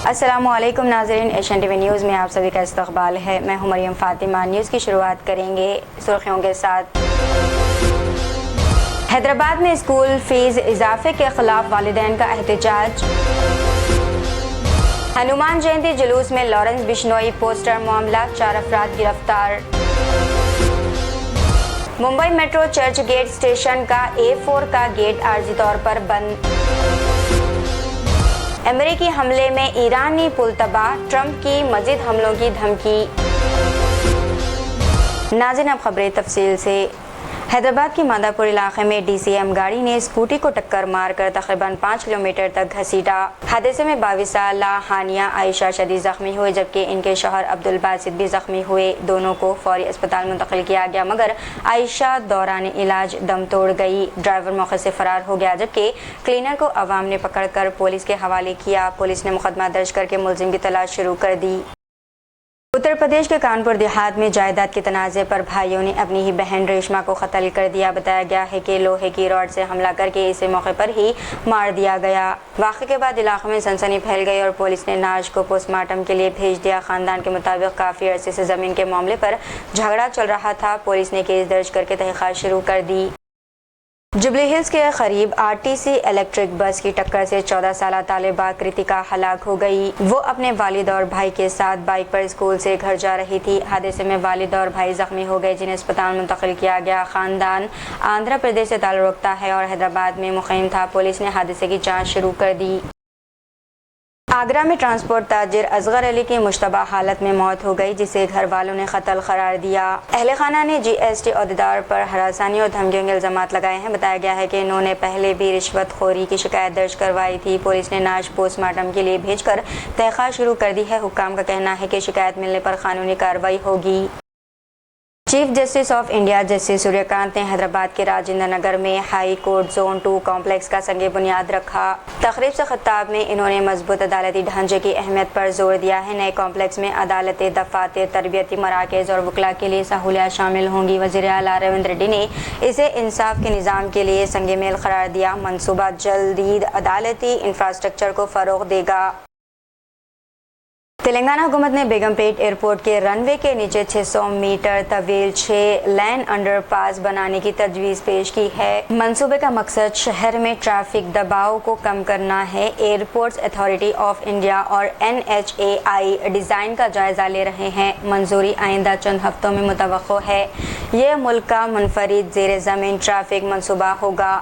अस्सलामुअलैकुम नाज़रीन, Asian TV news में आप सभी का इस्तकबाल है। मैं हूं मरियम फातिमा। न्यूज़ की शुरुआत करेंगे सुर्खियों के साथ। हैदराबाद में स्कूल फीस इजाफे के खिलाफ वालिदैन का एहतजाज। हनुमान जयंती जुलूस में लॉरेंस बिश्नोई पोस्टर मामला, 4 अफराद गिरफ्तार। Mumbai metro Churchgate station का A4 का गेट आर्जी तौर पर बंद। अमेरिकी हमले में ईरानी पुल तबाह, ट्रंप की मजीद हमलों की धमकी। नाज़रीन, अब खबरें तफसील से। हैदराबाद के मादापुर इलाके में DCM गाड़ी ने स्कूटी को टक्कर मारकर तकरीबन 5 किलोमीटर तक घसीटा। हादसे में 22 साल हानिया आयशा शदीद जख्मी हुए, जबकि इनके शौहर अब्दुल बासित भी जख्मी हुए। दोनों को फौरी अस्पताल मुंतकिल किया गया, मगर आयशा दौरान इलाज दम तोड़ गई। ड्राइवर मौके से फरार हो गया, जबकि क्लीनर को अवाम ने पकड़कर पुलिस के हवाले किया। पुलिस ने मुकदमा दर्ज करके मुलजिम की तलाश शुरू कर दी। उत्तर प्रदेश के कानपुर देहात में जायदाद के तनाज़े पर भाइयों ने अपनी ही बहन रेशमा को कत्ल कर दिया। बताया गया है कि लोहे की रॉड से हमला करके इसे मौके पर ही मार दिया गया। वाक़े के बाद इलाके में सनसनी फैल गई और पुलिस ने नाश को पोस्टमार्टम के लिए भेज दिया। खानदान के मुताबिक काफ़ी अरसे से ज़मीन के मामले पर झगड़ा चल रहा था। पुलिस ने केस दर्ज करके तहक़ीक़ात शुरू कर दी। जुबली हिल्स के करीब RTC इलेक्ट्रिक बस की टक्कर से 14 साल तालिबा कृतिका हलाक हो गई। वो अपने वालिद और भाई के साथ बाइक पर स्कूल से घर जा रही थी। हादसे में वालिद और भाई जख्मी हो गए, जिन्हें अस्पताल मुंतकिल किया गया। खानदान आंध्र प्रदेश से ताल्लुक़ रखता है और हैदराबाद में मुक़ीम था। पुलिस ने हादसे की जाँच शुरू कर दी। आगरा में ट्रांसपोर्ट ताजिर असगर अली की मुश्तबा हालत में मौत हो गई, जिसे घर वालों ने कत्ल करार दिया। अहले खाना ने GST अहदेदार पर हरासानी और धमकियों के इल्जामात लगाए हैं। बताया गया है कि इन्होंने पहले भी रिश्वतखोरी की शिकायत दर्ज करवाई थी। पुलिस ने नाश पोस्टमार्टम के लिए भेजकर तहक़ीक़ात शुरू कर दी है। हुक्काम का कहना है कि शिकायत मिलने पर कानूनी कार्रवाई होगी। Chief justice of India justice Suryakant ने हैदराबाद के राजेंद्र नगर में हाई कोर्ट जोन 2 कॉम्प्लेक्स का संग बुनियाद रखा। तकरीब से खिताब में इन्होंने मजबूत अदालती ढांचे की अहमियत पर जोर दिया है। नए कॉम्प्लेक्स में अदालतें, दफातर, तरबियती मराकज़ और वकला के लिए सहूलियात शामिल होंगी। वज़ीर आला रेवंत रेड्डी ने इसे इंसाफ के निज़ाम के लिए संग मेल करार दिया। मनसूबा जल्द अदालती इंफ्रास्ट्रक्चर को फ़रोग़ देगा। तेलंगाना हुकूमत ने बेगमपेट एयरपोर्ट के रनवे के नीचे 600 मीटर तवील 6 लेन अंडरपास बनाने की तजवीज़ पेश की है। मंसूबे का मकसद शहर में ट्रैफिक दबाव को कम करना है। एयरपोर्ट्स अथॉरिटी ऑफ इंडिया और NHAI डिज़ाइन का जायज़ा ले रहे हैं। मंजूरी आइंदा चंद हफ्तों में मुतवक्को है। यह मुल्क का मुनफरिद ज़ेर ज़मीन ट्रैफिक मंसूबा होगा।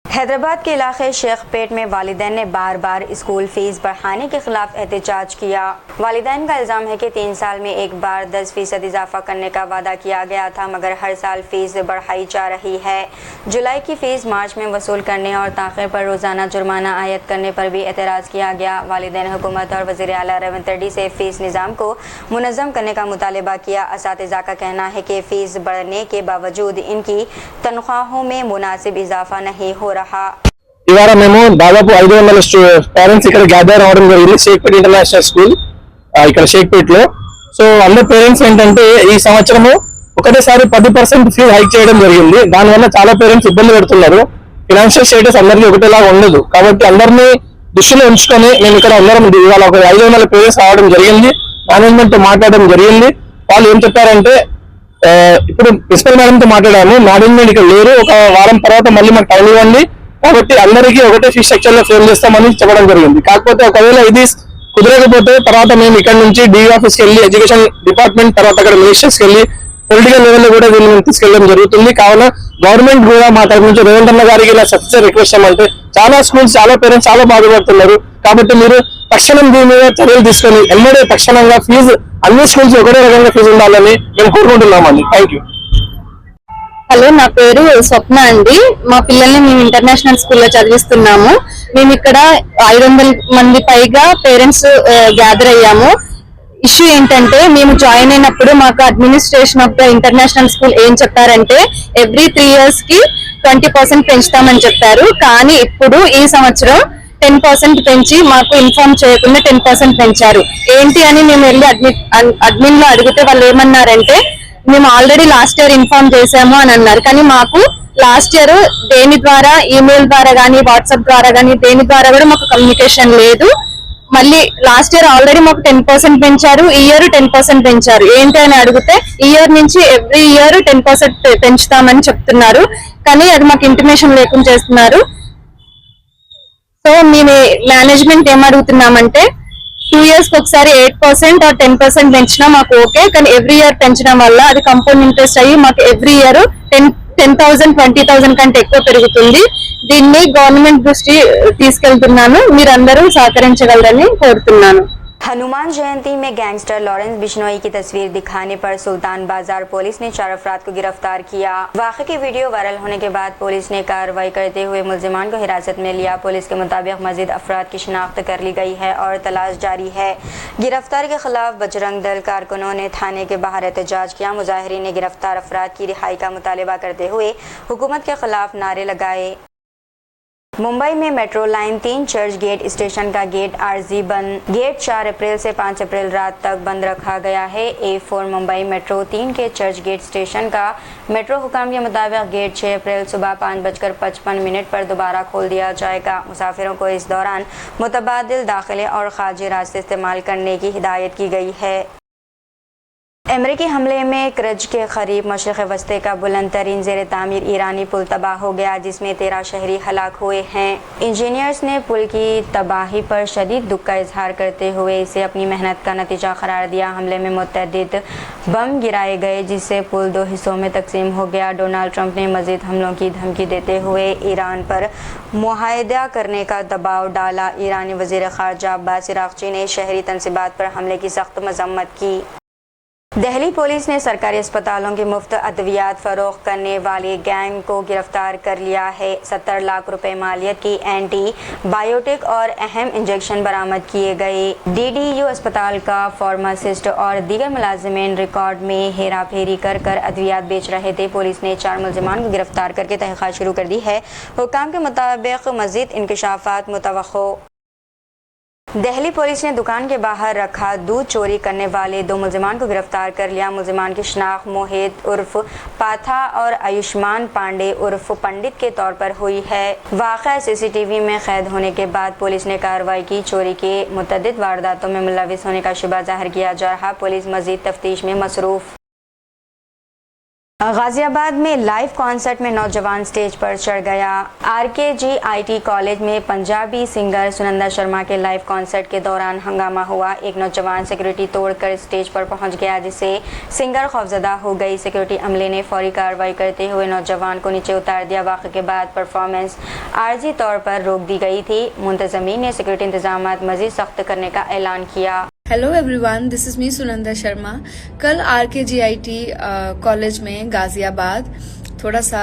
हैदराबाद के इलाके शेखपेट में वालिदैन ने बार बार स्कूल फीस बढ़ाने के खिलाफ एहतजाज किया। वालिदैन का इल्ज़ाम है कि 3 साल में एक बार 10% इजाफा करने का वादा किया गया था, मगर हर साल फीस बढ़ाई जा रही है। जुलाई की फ़ीस मार्च में वसूल करने और ताख़ीर पर रोज़ाना जुर्माना आयद करने पर भी एतराज़ किया गया। वालिदैन हुकूमत और वज़ीर आला रेवंत रेड्डी से फ़ीस निज़ाम को मुनज़्ज़म करने का मुतालबा किया। असातिज़ा का कहना है कि फ़ीस बढ़ने के बावजूद इनकी तनख्वाहों में मुनासिब इजाफा नहीं हो रहा। ఇవాళ మేము దాదాపు 500 పేరెంట్స్ ఇక్కడ గ్యాదర్ అవడం జరిగింది షేక్పేట్ ఇంటర్నేషనల్ స్కూల్ ఇక్కడ షేక్పేట్ లో. సో అందరు పేరెంట్స్ ఏంటంటే ఈ సంవత్సరము ఒకటేసారి 10% ఫీ హైక్ చేయడం జరిగింది. దానివల్ల చాలా పేరెంట్స్ ఇబ్బంది పడుతున్నారు. ఫైనాన్షియల్ స్టేటస్ అందరికీ ఒకటేలాగా ఉండదు, కాబట్టి అందరినీ దృష్టిలో ఉంచుకొని మేము ఇక్కడ అందరం ఇవాళ ఒక 500 పేరెంట్స్ రావడం జరిగింది. మేనేజ్మెంట్ తో మాట్లాడడం జరిగింది. వాళ్ళు ఏం చెప్పారంటే ఇప్పుడు ప్రిన్సిపల్ మేడం తో మాట్లాడాము, మేనేజ్మెంట్ ఇక్కడ లేరు, ఒక వారం తర్వాత మళ్ళీ మాకు టైం ఇవ్వండి, కాబట్టి అందరికీ ఒకటే ఫీ స్ట్రక్చర్ లో ఫ్రేమ్ చేస్తామని చెప్పడం జరిగింది. కాకపోతే ఒకవేళ ఇది కుదరకపోతే తర్వాత మేము ఇక్కడ నుంచి DE ఆఫీస్కి వెళ్ళి, ఎడ్యుకేషన్ డిపార్ట్మెంట్ తర్వాత అక్కడ మినిస్టర్స్కి వెళ్ళి పొలిటికల్ లెవెల్లో కూడా దీన్ని మేము తీసుకెళ్ళడం జరుగుతుంది. కావున గవర్నమెంట్ కూడా మా తరఫు నుంచి రేవంత్ అన్న గారికి ఇలా సబ్సిడీ రిక్వెస్ట్ చేయమంటే చాలా స్కూల్స్, చాలా పేరెంట్స్ చాలా బాధపడుతున్నారు. కాబట్టి మీరు తక్షణం దీని మీద చర్యలు తీసుకొని ఎమ్మడే తక్షణంగా ఫీజు అన్ని స్కూల్స్ ఒకటే రకంగా ఫీజు ఉండాలని మేము కోరుకుంటున్నామండి. Thank you. హలో, నా పేరు స్వప్న అండి. మా పిల్లల్ని మేము ఇంటర్నేషనల్ స్కూల్లో చదివిస్తున్నాము. మేము ఇక్కడ 500 మంది పైగా పేరెంట్స్ గ్యాదర్ అయ్యాము. ఇష్యూ ఏంటంటే, మేము జాయిన్ అయినప్పుడు మాకు administration of the international school ఏం చెప్పారంటే ఎవ్రీ 3 years కి 20% పెంచుతామని చెప్పారు. కానీ ఇప్పుడు ఈ సంవత్సరం 10% పెంచి మాకు ఇన్ఫార్మ్ చేయకుండా 10% పెంచారు. ఏంటి అని మేము వెళ్ళి అడ్మిన్ లో అడిగితే వాళ్ళు ఏమన్నారంటే, మేము ఆల్రెడీ లాస్ట్ ఇయర్ ఇన్ఫార్మ్ చేసాము అని అన్నారు. కానీ మాకు లాస్ట్ ఇయర్ దేని ద్వారా, ఈమెయిల్ ద్వారా కానీ, వాట్సాప్ ద్వారా కానీ, దేని ద్వారా కూడా మాకు కమ్యూనికేషన్ లేదు. మళ్ళీ లాస్ట్ ఇయర్ ఆల్రెడీ మాకు 10% పెంచారు, ఈ ఇయర్ 10% పెంచారు. ఏంటి అని అడిగితే ఈ ఇయర్ నుంచి ఎవ్రీ ఇయర్ 10% పెంచుతామని చెప్తున్నారు, కానీ అది మాకు ఇంటిమేషన్ లేకుండా చేస్తున్నారు. సో మేము మేనేజ్మెంట్ ఏం అడుగుతున్నామంటే 2 years ఒకసారి 8% or 10% పెంచినా మాకు ఓకే, కానీ ఎవ్రీ ఇయర్ పెంచడం వల్ల అది కంపౌండ్ ఇంట్రెస్ట్ అయ్యి మాకు ఎవ్రీ ఇయర్ 10,000 20,000 కంటే ఎక్కువ పెరుగుతుంది. దీన్ని గవర్నమెంట్ దృష్టి తీసుకెళ్తున్నాను, మీరందరూ సహకరించగలరని కోరుతున్నాను. हनुमान जयंती में गैंगस्टर लॉरेंस बिश्नोई की तस्वीर दिखाने पर सुल्तान बाजार पुलिस ने 4 अफराद को गिरफ्तार किया। वाक़े की वीडियो वायरल होने के बाद पुलिस ने कार्रवाई करते हुए मुल्जिमान को हिरासत में लिया। पुलिस के मुताबिक मजीद अफराद की शिनाख्त कर ली गई है और तलाश जारी है। गिरफ्तार के खिलाफ बजरंग दल कारकुनों ने थाने के बाहर एहतजाज किया। मुजाहिरीन ने गिरफ्तार अफराद की रिहाई का मुतालबा करते हुए हुकूमत के खिलाफ नारे लगाए। मुंबई में metro line 3 Churchgate station का गेट आरजी बंद। गेट 4 अप्रैल से 5 अप्रैल रात तक बंद रखा गया है। A4 मुंबई मेट्रो 3 के चर्च गेट स्टेशन का मेट्रो हुकाम के मुताबिक गेट 6 अप्रैल सुबह 5:55 पर दोबारा खोल दिया जाएगा। मुसाफिरों को इस दौरान मुतबादिल दाखिले और खारजी रास्ते इस्तेमाल करने की हिदायत की गई है। अमेरिकी हमले में करज के करीब मशरक़ वस्ती का बुलंद तरीन ज़ेर तामीर ईरानी पुल तबाह हो गया, जिसमें 13 शहरी हलाक हुए हैं। इंजीनियर्स ने पुल की तबाही पर शदीद दुख का इजहार करते हुए इसे अपनी मेहनत का नतीजा करार दिया। हमले में मुतअद्दिद बम गिराए गए, जिससे पुल 2 हिस्सों में तकसीम हो गया। डोनाल्ड ट्रंप ने मजीद हमलों की धमकी देते हुए ईरान पर मुआहदा करने का दबाव डाला। ईरानी वज़ीर ख़ारजा अब्बास अराग़ची ने शहरी तनसीबात पर हमले की सख्त मजम्मत की। दिल्ली पुलिस ने सरकारी अस्पतालों की मुफ्त अद्वियात फरोख्त करने वाले गैंग को गिरफ्तार कर लिया है। 70 लाख रुपए मालियत की एंटी बायोटिक और अहम इंजेक्शन बरामद किए गए। DDU अस्पताल का फार्मासिस्ट और दीगर मुलाजिमीन रिकॉर्ड में हेरा फेरी कर अद्वियात बेच रहे थे। पुलिस ने 4 मुलजिमान को गिरफ्तार करके तहक़ीक़ात शुरू कर दी है। हुकाम के मुताबिक मज़ीद इंकशाफात मुतवक्को। दिल्ली पुलिस ने दुकान के बाहर रखा दूध चोरी करने वाले 2 मुलजिमान को गिरफ्तार कर लिया। मुलजिमान की शनाख्त मोहित उर्फ पाथा और आयुष्मान पांडे उर्फ पंडित के तौर पर हुई है। वाक़या CCTV में कैद होने के बाद पुलिस ने कार्रवाई की। चोरी के मुतअद्दिद वारदातों में मुलविस होने का शुबा जाहिर किया जा रहा। पुलिस मजीद तफ्तीश में मसरूफ़। गाजियाबाद में लाइव कॉन्सर्ट में नौजवान स्टेज पर चढ़ गया। RKGIT कॉलेज में पंजाबी सिंगर सुनंदा शर्मा के लाइव कॉन्सर्ट के दौरान हंगामा हुआ। एक नौजवान सिक्योरिटी तोड़कर स्टेज पर पहुंच गया, जिससे सिंगर खौफजदा हो गई। सिक्योरिटी अमले ने फौरी कार्रवाई करते हुए नौजवान को नीचे उतार दिया। वाक़े के बाद परफॉर्मेंस आर्जी तौर पर रोक दी गई थी। मुंतज़मीन ने सिक्योरिटी इंतजाम मज़ीद सख्त करने का ऐलान किया। Hello everyone, this is me Sunanda Sharma. कल RKGIT कॉलेज में गाजियाबाद थोड़ा सा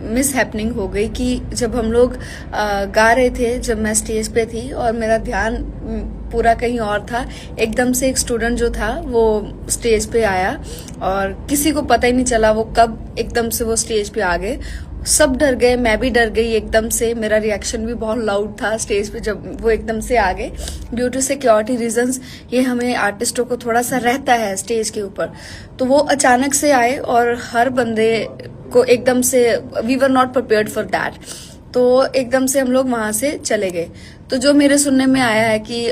मिस हैपनिंग हो गई कि जब हम लोग गा रहे थे, जब मैं स्टेज पे थी और मेरा ध्यान पूरा कहीं और था, एकदम से एक स्टूडेंट जो था वो स्टेज पे आया और किसी को पता ही नहीं चला वो कब एकदम से वो स्टेज पे आ गए। सब डर गए, मैं भी डर गई एकदम से। मेरा रिएक्शन भी बहुत लाउड था स्टेज पे जब वो एकदम से आ गए। ड्यू टू सिक्योरिटी रीजंस ये हमें आर्टिस्टों को थोड़ा सा रहता है स्टेज के ऊपर, तो वो अचानक से आए और हर बंदे को एकदम से we were not prepared for that, तो एकदम से हम लोग वहां से चले गए। तो जो मेरे सुनने में आया है कि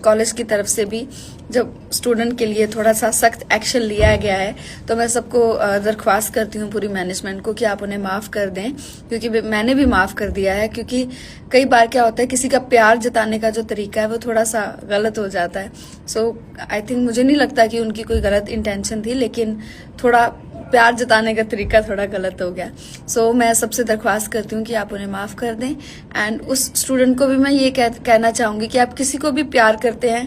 कॉलेज की तरफ से भी जब स्टूडेंट के लिए थोड़ा सा सख्त एक्शन लिया गया है, तो मैं सबको दरख्वास्त करती हूँ पूरी मैनेजमेंट को कि आप उन्हें माफ कर दें, क्योंकि मैंने भी माफ कर दिया है। क्योंकि कई बार क्या होता है, किसी का प्यार जताने का जो तरीका है वो थोड़ा सा गलत हो जाता है। सो आई थिंक, मुझे नहीं लगता कि उनकी कोई गलत इंटेंशन थी, लेकिन थोड़ा प्यार जताने का तरीका थोड़ा गलत हो गया। सो मैं सबसे दरख्वास्त करती हूँ कि आप उन्हें माफ कर दें। एंड उस स्टूडेंट को भी मैं ये कहना चाहूंगी कि आप किसी को भी प्यार करते हैं,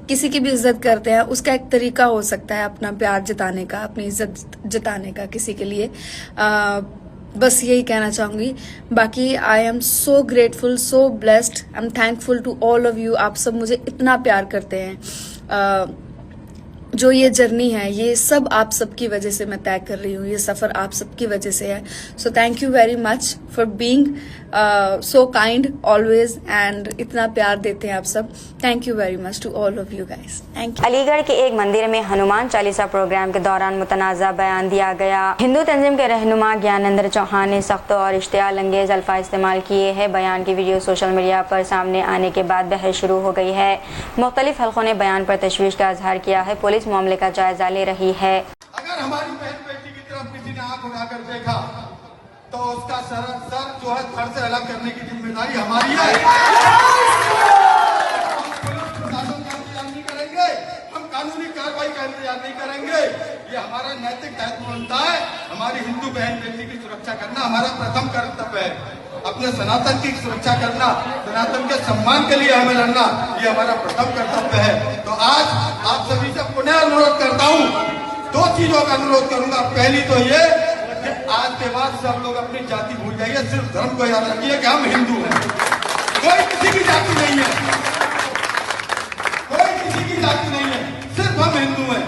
किसी की भी इज्जत करते हैं, उसका एक तरीका हो सकता है अपना प्यार जताने का, अपनी इज्जत जताने का किसी के लिए। बस यही कहना चाहूंगी। बाकी I am so grateful, so blessed, I am thankful to all of you. आप सब मुझे इतना प्यार करते हैं। जो ये जर्नी है ये सब आप सबकी वजह से मैं तय कर रही हूँ, ये सफर आप सबकी वजह से है। So thank you very much for being so kind always and इतना प्यार देते हैं आप सब। Thank you very much to all of you guys, thank you. Aligarh के एक मंदिर में हनुमान चालीसा प्रोग्राम के दौरान मुतनाज़ा बयान दिया गया। हिंदू तंजीम के रहनुमा ज्ञानेंद्र चौहान ने सख्त और इश्तियाल अंगेज अल्फाज इस्तेमाल किए हैं। बयान की वीडियो सोशल मीडिया पर सामने आने के बाद बहस शुरू हो गई है। मुख्तलिफ हलकों ने बयान पर तशवीश का इजहार किया है। पुलिस मामले का जायजा ले रही है। अगर हमारी बहन बेटी की तरफ किसी ने आंख उठाकर देखा तो उसका सर जो है धड़ से अलग करने की जिम्मेदारी हमारी है। हम पुलिस प्रशासन का इंतजार नहीं करेंगे, हम कानूनी कार्रवाई का इंतजार नहीं करेंगे। ये हमारा नैतिक दायित्व बनता है। हमारी हिंदू बहन बेटी की सुरक्षा करना हमारा प्रथम कर्तव्य है। अपने सनातन की सुरक्षा करना, सनातन के सम्मान के लिए हमें लड़ना, ये हमारा प्रथम कर्तव्य है। तो आज आप सभी से पुनः अनुरोध करता हूँ, दो चीजों का अनुरोध करूंगा। पहली तो ये कि आज के बाद सब लोग अपनी जाति भूल जाइए, सिर्फ धर्म को याद रखिए कि हम हिंदू हैं। कोई किसी की जाति नहीं है, कोई किसी की जाति नहीं है, सिर्फ हम हिंदू हैं।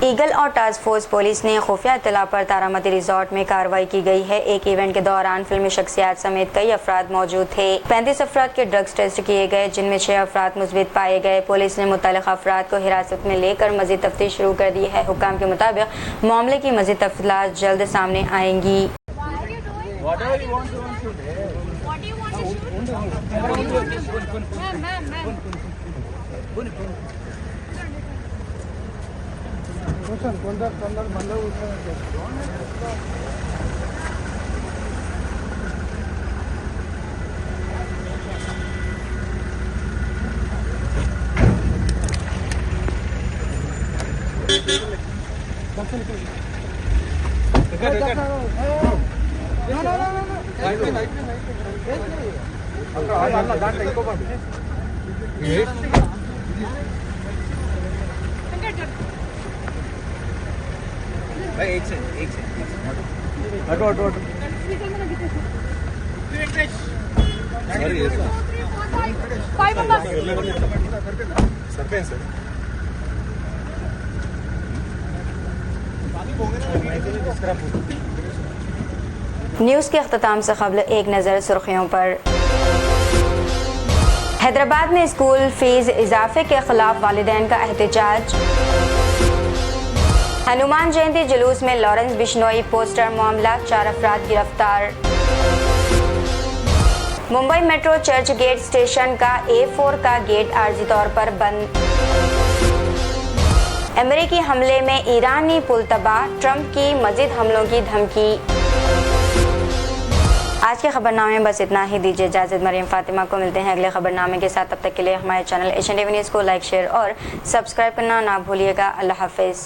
ईगल और टास्क फोर्स पुलिस ने खुफिया इत्तला पर तारामती रिजॉर्ट में कार्रवाई की गई है। एक इवेंट के दौरान फिल्मी शख्सियात समेत कई अफराद मौजूद थे। 35 अफराद के ड्रग्स टेस्ट किए गए, जिनमें 6 अफराद मुस्बित पाए गए। पुलिस ने मुतल्लिक़ अफराद को हिरासत में लेकर मजीद तफ्तीश शुरू कर दी है। हुक्काम के मुताबिक मामले की मजीद तफसीलात जल्द सामने आएंगी। एक से हटो हटो हटो सरपंच न्यूज़ के अख्ताम से कबल एक नज़र सुर्खियों पर। हैदराबाद में स्कूल फीस इजाफे के खिलाफ वालिदैन का एहतजाज। हनुमान जयंती जुलूस में लॉरेंस बिश्नोई पोस्टर मामला, 4 अफराद गिरफ्तार। Mumbai metro Churchgate station का A4 का गेट आर्जी तौर पर बंद। अमेरिकी हमले में ईरानी पुल तबाह, ट्रंप की मजीद हमलों की धमकी। आज के खबरनामे में बस इतना ही। दीजिए इजाज़त। मरियम फातिमा को मिलते हैं अगले खबरनामे के साथ। तब तक के लिए हमारे चैनल एशियन टीवी न्यूज़ को लाइक, शेयर और सब्सक्राइब करना ना भूलिएगा। अल्लाह हाफिज़।